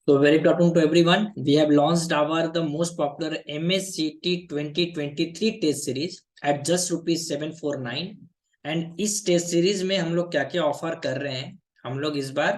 So very good afternoon to everyone. We have launched our the most popular MSCT 2023 test series at just ₹749 and इस test series में हम लोग क्या क्या offer कर रहे हैं। हम लोग इस बार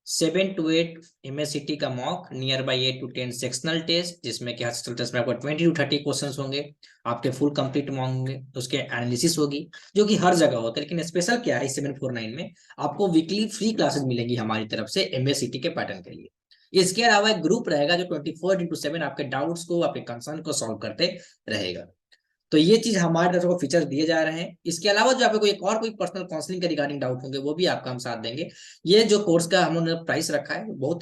7 to 8 MSCT का mock near by 8 to 10 sectional test जिसमें कि हर सेक्शनल टेस्ट में आपको 20 to 30 क्वेश्चंस होंगे। आपके फुल कंप्लीट मॉक होंगे, उसके एनालिसिस होगी जो कि हर जगह होता है। लेकिन स्पेशल क्या है, 749 में आपको वीकली फ्री क्लासेस मिलेंगी हमारी तरफ से MSCT के पैटर्न के लिए। इसके अलावा एक ग्रुप रहेगा जो 24/7 आपके डाउट्स को, आपके कंसर्न को सॉल्व करते रहेगा। तो ये चीज हमारे तरफ को फीचर दिए जा रहे हैं। इसके अलावा जो आपको एक और कोई पर्सनल काउंसलिंग के रिगार्डिंग डाउट होंगे वो भी आपका हम साथ देंगे। ये जो कोर्स का हम लोगों ने प्राइस रखा है बहुत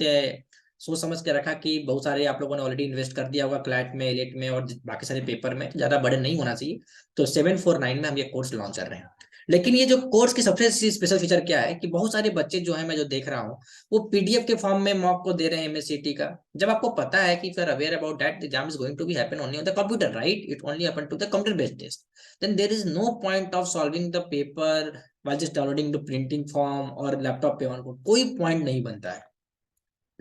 सोच समझ के रखा कि बहुत सारे आप लोगों ने ऑलरेडी इन्वेस्ट कर दिया होगा क्लैट में, एलेट में और बाकी सारे पेपर में, तो ज्यादा बर्डन नहीं होना चाहिए। तो 749 में हम ये कोर्स लॉन्च कर रहे हैं। लेकिन ये जो कोर्स की सबसे स्पेशल फीचर क्या है कि बहुत सारे बच्चे जो है, मैं जो देख रहा हूँ, वो पीडीएफ के फॉर्म में मॉक को दे रहे हैं एमएससीटी का। जब आपको पता है कि फिर aware about that exam is going to be happen only on the computer, right? It only happen to the computer based test. Then there is no point of solving the paper while just downloading the printing form और laptop पे on कोई point नहीं बनता है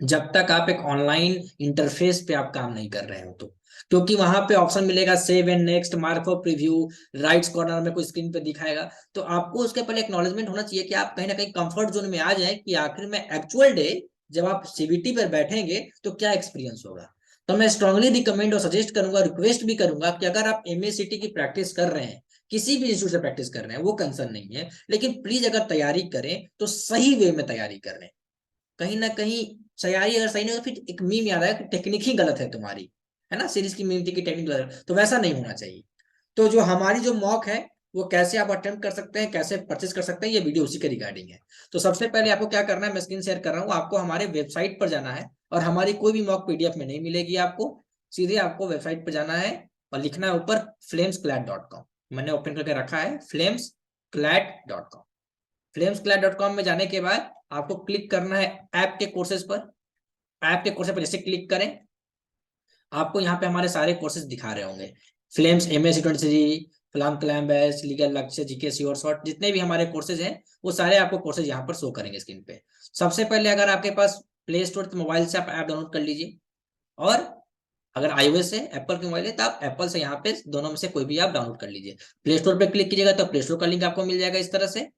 जब तक आप एक ऑनलाइन इंटरफेस पे आप काम नहीं कर रहे हो। तो क्योंकि वहां पे ऑप्शन मिलेगा save and next, mark for preview, right corner में कोई स्क्रीन पे दिखाएगा। तो आपको उसके पहले एक्नॉलेजमेंट होना चाहिए कि आप कहीं ना कहीं कंफर्ट जोन में आ जाए कि आखिर में एक्चुअल डे जब आप सीबीटी पर बैठेंगे तो क्या एक्सपीरियंस होगा। तो मैं स्ट्रांगली रिकमेंड और सजेस्ट करूंगा, रिक्वेस्ट भी करूंगा कि अगर आप एमएसीटी की प्रैक्टिस कर रहे हैं, किसी भी इंस्टीट्यूट से प्रैक्टिस कर रहे हैं, वो कंसर्न नहीं है, लेकिन प्लीज अगर तैयारी करें तो सही वे में तैयारी करें। कहीं ना कहीं तैयारी अगर सही नहीं हो तो फिर एक मीम याद आया कि टेक्निक ही गलत है तुम्हारी, है ना? सीरीज की मीम थी कि टेक्निक गलत है, तो वैसा नहीं होना चाहिए। तो जो हमारी जो मॉक है वो कैसे आप अटेम्प्ट कर सकते हैं, कैसे परचेस कर सकते हैं, ये वीडियो उसी के रिगार्डिंग है। तो सबसे पहले आपको क्या करना है, मैं स्क्रीन शेयर कर रहा हूँ, आपको हमारे वेबसाइट पर जाना है और हमारी कोई भी मॉक पीडीएफ में नहीं मिलेगी आपको। सीधे आपको वेबसाइट पर जाना है और लिखना है ऊपर flamesclat.com। मैंने ओपन करके रखा है flamesclat.com। flamesclat.com में जाने के बाद आपको क्लिक करना है ऐप के कोर्सेज पर। ऐप के कोर्सेज पर जैसे क्लिक करें, आपको यहाँ पे हमारे सारे कोर्सेज दिखा रहे होंगे। फ्लेम्स एमएससी 23, फ्लाम क्लैम batch, legal Lakshya, GK sure shot, जितने भी हमारे कोर्सेज हैं वो सारे आपको कोर्सेज यहाँ पर शो करेंगे स्क्रीन पे। सबसे पहले अगर आपके पास प्ले स्टोर तो मोबाइल से आप ऐप डाउनलोड कर लीजिए, और अगर iOS है, एप्पल के मोबाइल है, तो आप एप्पल से यहाँ पे दोनों में से कोई भी आप डाउनलोड कर लीजिए। प्ले स्टोर पे क्लिक कीजिएगा तो प्ले स्टोर का लिंक आपको मिल जाएगा इस तरह से।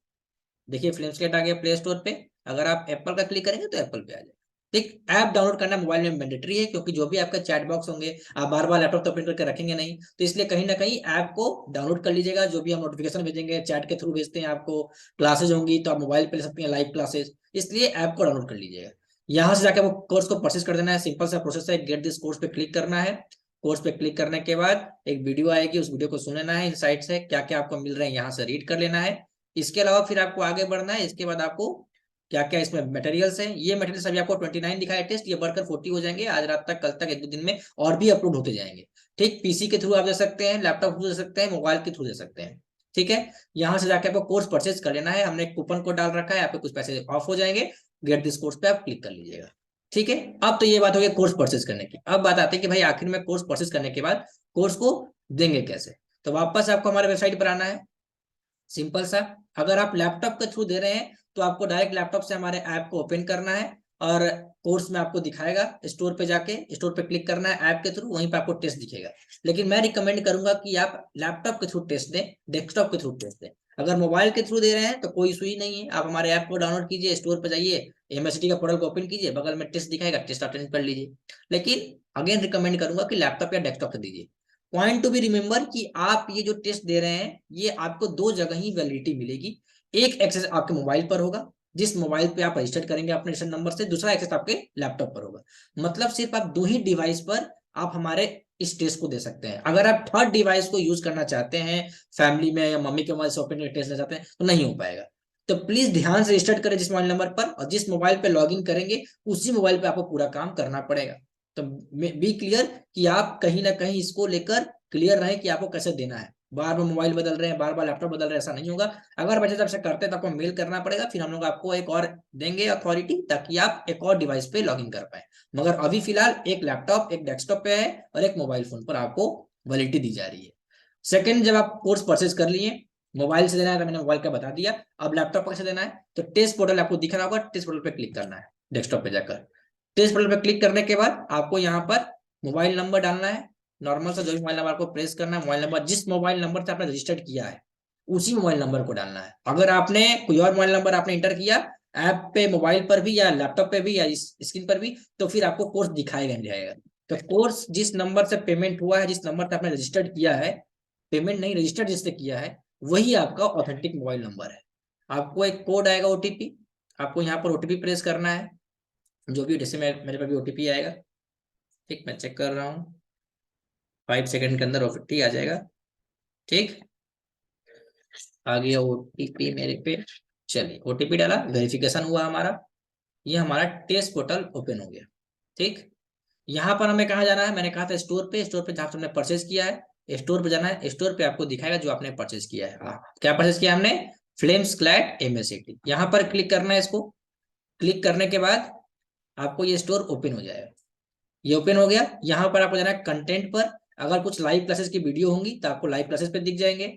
देखिए फ्लेम्सकेट आ गया प्ले स्टोर पे। अगर आप एप्पल का क्लिक करेंगे तो एप्पल पे आ जाएगा। ठीक, ऐप डाउनलोड करना मोबाइल में मैंडेटरी है, क्योंकि जो भी आपका चैट बॉक्स होंगे आप बार बार लैपटॉप तो ओपन करके रखेंगे नहीं, तो इसलिए कहीं ना कहीं ऐप को डाउनलोड कर लीजिएगा। जो भी हम नोटिफिकेशन भेजेंगे चैट के थ्रू भेजते हैं आपको, क्लासेज होंगी तो आप मोबाइल पे ले सकते हैं लाइव क्लासेज, इसलिए ऐप को डाउनलोड कर लीजिएगा। यहाँ से जाकर वो कोर्स को परचेस कर देना है। सिंपल सा प्रोसेस है, गेट दिस कोर्स पे क्लिक करना है। कोर्स पे क्लिक करने के बाद एक वीडियो आएगी, उस वीडियो को सुन लेना है, इन साइट से क्या क्या आपको मिल रहा है यहाँ से रीड कर लेना है। इसके अलावा फिर आपको आगे बढ़ना है। इसके बाद आपको क्या क्या इसमें मटेरियल्स हैं, ये मटेरियल अभी आपको 29 दिखाया टेस्ट, ये बढ़कर 40 हो जाएंगे आज रात तक, कल तक, एक दो दिन में और भी अपलोड होते जाएंगे। ठीक, पीसी के थ्रू आप दे सकते हैं, लैपटॉप के थ्रू दे सकते हैं, मोबाइल के थ्रू दे सकते हैं। ठीक है, यहाँ से जाके आपको कोर्स परचेज कर लेना है। हमने एक कूपन कोड डाल रखा है, आपके कुछ पैसे ऑफ हो जाएंगे। गेट दिस कोर्स पे आप क्लिक कर लीजिएगा। ठीक है, अब तो ये बात हो गई कोर्स परचेज करने की। अब बात आती है कि भाई आखिर में कोर्स परचेज करने के बाद कोर्स को देंगे कैसे। तो वापस आपको हमारे वेबसाइट पर आना है। सिंपल सा, अगर आप लैपटॉप के थ्रू दे रहे हैं तो आपको डायरेक्ट लैपटॉप से हमारे ऐप को ओपन करना है और कोर्स में आपको दिखाएगा। स्टोर पे जाके स्टोर पे क्लिक करना है ऐप के थ्रू, वहीं पे आपको टेस्ट दिखेगा। लेकिन मैं रिकमेंड करूंगा कि आप लैपटॉप के थ्रू टेस्ट दें, डेस्कटॉप के थ्रू टेस्ट दें। अगर मोबाइल के थ्रू दे रहे हैं तो कोई इशू ही नहीं है, आप हमारे ऐप को डाउनलोड कीजिए, स्टोर पर जाइए, एमएसटी का पोर्टल को ओपन कीजिए, बगल में टेस्ट दिखाएगा, टेस्ट अटेंड कर लीजिए। लेकिन अगेन रिकमेंड करूंगा कि लैपटॉप या डेस्कटॉप से दीजिए। पॉइंट टू बी रिमेंबर कि आप ये जो टेस्ट दे रहे हैं ये आपको दो जगह ही वैलिडिटी मिलेगी। एक एक्सेस आपके मोबाइल पर होगा, जिस मोबाइल पे आप रजिस्टर करेंगे अपने रजिस्टर नंबर से, दूसरा एक्सेस आपके लैपटॉप पर होगा। मतलब सिर्फ आप दो ही डिवाइस पर आप हमारे इस टेस्ट को दे सकते हैं। अगर आप थर्ड डिवाइस को यूज करना चाहते हैं, फैमिली में या मम्मी के मोबाइल से ओपन टेस्ट लेना चाहते हैं, तो नहीं हो पाएगा। तो प्लीज ध्यान से रजिस्टर करें जिस मोबाइल नंबर पर, और जिस मोबाइल पे लॉगिन करेंगे उसी मोबाइल पे आपको पूरा काम करना पड़ेगा। तो बी क्लियर कि आप कहीं ना कहीं इसको लेकर क्लियर रहे कि आपको कैसे देना है। बार बार मोबाइल बदल रहे हैं, बार बार लैपटॉप बदल रहे हैं, ऐसा नहीं होगा। अगर बच्चे जब से करते हैं तो आपको मेल करना पड़ेगा, फिर हम लोग आपको एक और देंगे अथॉरिटी ताकि आप एक और डिवाइस पे लॉगिन कर पाए। मगर अभी फिलहाल एक लैपटॉप एक डेस्कटॉप पे है और एक मोबाइल फोन पर आपको वैलिडिटी दी जा रही है। सेकंड, जब आप कोर्स परचेज कर लिए, मोबाइल से देना है तो मैंने मोबाइल का बता दिया। अब लैपटॉप पर कैसे देना है, तो टेस्ट पोर्टल आपको दिख रहा होगा, टेस्ट पोर्टल पे क्लिक करना है डेस्कटॉप पे जाकर। टेस्ट पोर्टल पे क्लिक करने के बाद आपको यहाँ पर मोबाइल नंबर डालना है, नॉर्मल सा जो भी मोबाइल नंबर आपको प्रेस करना है, मोबाइल नंबर जिस मोबाइल नंबर से आपने रजिस्टर्ड किया है उसी मोबाइल नंबर को डालना है। अगर आपने कोई और मोबाइल नंबर आपने इंटर किया ऐप पे, मोबाइल पर भी या लैपटॉप पे भी या इस स्क्रीन पर भी, तो फिर आपको कोर्स दिखाएगा नहीं जाएगा। तो कोर्स जिस नंबर से पेमेंट हुआ है, जिस नंबर से आपने रजिस्टर्ड किया है, पेमेंट नहीं रजिस्टर्ड जिससे किया है, वही आपका ऑथेंटिक मोबाइल नंबर है। आपको एक कोड आएगा ओटीपी, आपको यहाँ पर ओटीपी प्रेस करना है, जो भी, जैसे मेरे पास भी ओटीपी आएगा, ठीक, मैं चेक कर रहा हूँ, 5 सेकंड के अंदर ओटीपी आ जाएगा। ठीक, आ गया ओटीपी मेरे पे। चलिए ओटीपी डाला, वेरिफिकेशन हुआ हमारा, ये हमारा टेस्ट पोर्टल ओपन हो गया। ठीक, यहाँ पर हमें कहाँ जाना है, मैंने कहा था स्टोर पे, स्टोर पे जहाँ से हमने परचेज किया है स्टोर पे जाना है। स्टोर पे आपको दिखाएगा जो आपने परचेज किया है। क्या परचेज किया हमने, फ्लेम्स क्लैड MSCT। यहाँ पर क्लिक करना है, इसको क्लिक करने के बाद आपको ये स्टोर ओपन हो जाएगा। ये ओपन हो गया। यहाँ पर आपको जाना है कंटेंट पर, अगर कुछ लाइव क्लासेस की वीडियो होंगी तो आपको लाइव क्लासेस पे दिख जाएंगे।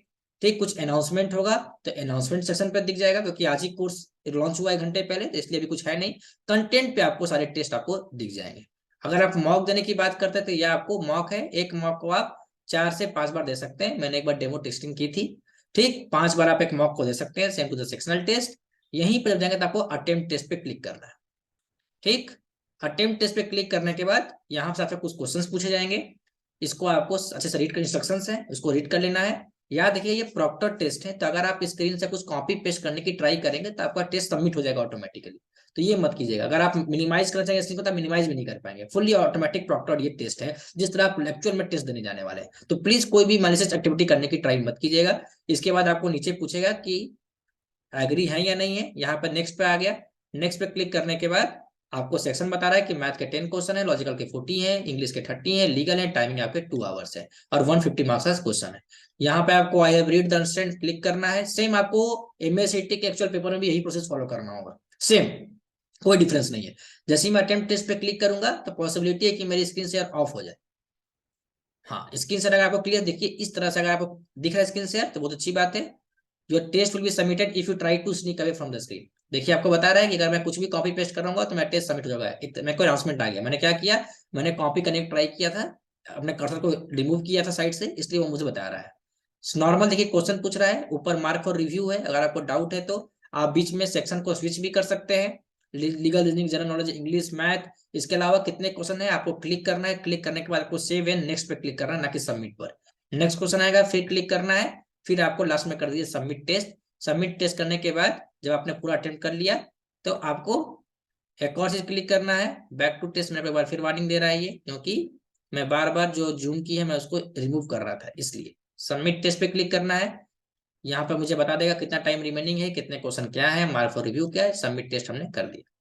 ठीक, कुछ अनाउंसमेंट होगा तो अनाउंसमेंट सेक्शन पे दिख जाएगा, क्योंकि आज ही कोर्स लॉन्च हुआ है घंटे पहले, तो इसलिए अभी कुछ है नहीं। कंटेंट पे आपको सारे टेस्ट आपको दिख जाएंगे। अगर आप मॉक देने की बात करते हैं तो यह आपको मॉक है, एक मॉक को आप 4 से 5 बार दे सकते हैं। मैंने एक बार डेमो टेस्टिंग की थी। ठीक, 5 बार आप एक मॉक को दे सकते हैं, same to the sectional test. यहीं पर जब जाएंगे तो आपको अटेम्प्ट टेस्ट पे क्लिक करना है। ठीक, अटेम्प्ट टेस्ट पे क्लिक करने के बाद यहाँ से आपसे कुछ क्वेश्चंस पूछे जाएंगे, इसको आपको अच्छे से रीड कर, इंस्ट्रक्शंस है उसको रीड कर लेना है। याद रखिए ये प्रॉक्टर टेस्ट है, तो अगर आप स्क्रीन से कुछ कॉपी पेस्ट करने की ट्राई करेंगे तो आपका टेस्ट सबमिट हो जाएगा ऑटोमेटिकली, तो ये मत कीजिएगा। अगर आप मिनिमाइज करना चाहिए स्क्रीन को तो मिनिमाइज भी नहीं कर पाएंगे। फुल्ली ऑटोमेटिक प्रॉक्टर ये टेस्ट है, जिस तरह आप लेक्चर में टेस्ट देने जाने वाले हैं। तो प्लीज कोई भी मैलिशियस एक्टिविटी करने की ट्राई मत कीजिएगा। इसके बाद आपको नीचे पूछेगा कि एग्री है या नहीं है, यहाँ पर नेक्स्ट पे आ गया। नेक्स्ट पे क्लिक करने के बाद आपको सेक्शन बता रहा है कि मैथ के 10 क्वेश्चन है, लॉजिकल के 40 है, इंग्लिश के 30 है, लीगल है, टाइमिंग आपके 2 आवर्स है और 150 मार्क्स का क्वेश्चन है। यहाँ पे आपको I have read the understand click करना है। सेम आपको MSCT के एक्चुअल पेपर में भी यही प्रोसेस फॉलो करना होगा, सेम, कोई डिफरेंस नहीं है। जैसे ही मैं अटेम्प्ट टेस्ट पे क्लिक करूंगा तो पॉसिबिलिटी है कि मेरी स्क्रीन शेयर ऑफ हो जाए। हाँ, स्क्रीन शेयर अगर आपको क्लियर देखिए इस तरह से, अगर आपको दिख रहा है स्क्रीन शेयर तो बहुत अच्छी बात है। Your test will be submitted if you try to sneak away from the screen. देखिए आपको बता रहा है कि अगर मैं कुछ भी कॉपी पेस्ट कर रहा हूँ तो मेरा टेस्ट सबमिट हो जाएगा। मेरे को अनाउंसमेंट आ गया। मैंने क्या किया, मैंने कॉपी करने की ट्राई किया था, अपने कर्सर को रिमूव किया था साइड से, इसलिए वो मुझे बता रहा है। नॉर्मल देखिए क्वेश्चन पूछ रहा है, ऊपर मार्क फॉर रिव्यू है, अगर आपको डाउट है तो आप बीच में सेक्शन को स्विच भी कर सकते हैं। Legal reasoning, general knowledge, English, math, इसके अलावा कितने क्वेश्चन है आपको क्लिक करना है। क्लिक करने के बाद आपको सेव एंड नेक्स्ट पे क्लिक करना है, ना कि सबमिट पर। नेक्स्ट क्वेश्चन आएगा, फिर क्लिक करना है, फिर आपको लास्ट में कर दीजिए सबमिट टेस्ट। सबमिट टेस्ट करने के बाद जब आपने पूरा अटेम्प्ट कर लिया तो आपको एक और चीज क्लिक करना है, बैक टू टेस्ट। मेरे पे एक बार फिर वार्निंग दे रहा है ये, क्योंकि मैं बार बार जो जूम की है मैं उसको रिमूव कर रहा था, इसलिए सबमिट टेस्ट पे क्लिक करना है। यहाँ पे मुझे बता देगा कितना टाइम रिमेनिंग है, कितने क्वेश्चन क्या है, मार्क फॉर रिव्यू क्या है। सबमिट टेस्ट हमने कर दिया।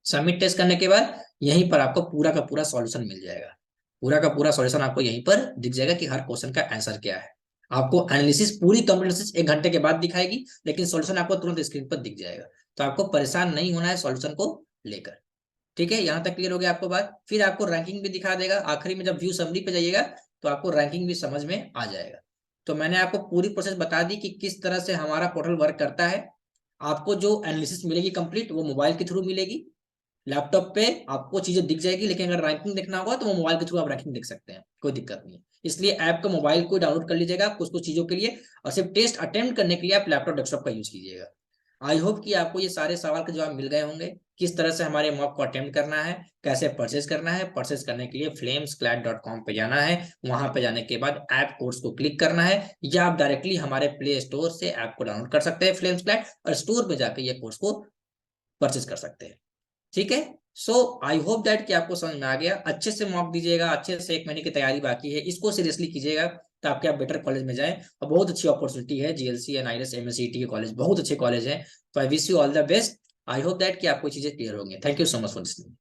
सबमिट टेस्ट करने के बाद यहीं पर आपको पूरा का पूरा सॉल्यूशन मिल जाएगा। पूरा का पूरा सॉल्यूशन आपको यहीं पर दिख जाएगा कि हर क्वेश्चन का आंसर क्या है। आपको एनालिसिस, पूरी कंप्लीट एनालिसिस 1 घंटे के बाद दिखाएगी, लेकिन सॉल्यूशन आपको तुरंत स्क्रीन पर दिख जाएगा। तो आपको परेशान नहीं होना है सॉल्यूशन को लेकर। ठीक है, यहाँ तक क्लियर हो गया आपको बात। फिर आपको रैंकिंग भी दिखा देगा आखिरी में, जब व्यू समरी पे जाइएगा तो आपको रैंकिंग भी समझ में आ जाएगा। तो मैंने आपको पूरी प्रोसेस बता दी कि किस तरह से हमारा पोर्टल वर्क करता है। आपको जो एनालिसिस मिलेगी कंप्लीट, वो मोबाइल के थ्रू मिलेगी। लैपटॉप पे आपको चीजें दिख जाएगी, लेकिन अगर रैंकिंग देखना होगा तो वो मोबाइल के थ्रू आप रैंकिंग देख सकते हैं, कोई दिक्कत नहीं है। इसलिए ऐप को मोबाइल को डाउनलोड कर लीजिएगा कुछ कुछ चीजों के लिए, और सिर्फ टेस्ट अटेम्प्ट करने के लिए आप लैपटॉप डेस्कटॉप का यूज कीजिएगा। आई होप कि आपको ये सारे सवाल के जवाब मिल गए होंगे, किस तरह से हमारे मॉक को अटेम्प्ट करना है, कैसे परचेज करना है। परचेज करने के लिए flamesclad.com पे जाना है, वहां पे जाने के बाद ऐप कोर्स को क्लिक करना है, या आप डायरेक्टली हमारे प्ले स्टोर से ऐप को डाउनलोड कर सकते हैं फ्लेम्सक्लैड, और स्टोर में जाकर ये कोर्स को परचेज कर सकते हैं। ठीक है, सो आई होप दैट कि आपको समझ में आ गया। अच्छे से मॉक दीजिएगा, अच्छे से 1 महीने की तैयारी बाकी है, इसको सीरियसली कीजिएगा ताकि आप बेटर कॉलेज में जाएं। और बहुत अच्छी अपॉर्चुनिटी है, GLC एंड IRS MSCT के कॉलेज बहुत अच्छे कॉलेज हैं। तो I wish you all the best. I hope that कि आपको चीजें क्लियर होंगी। Thank you so much for listening.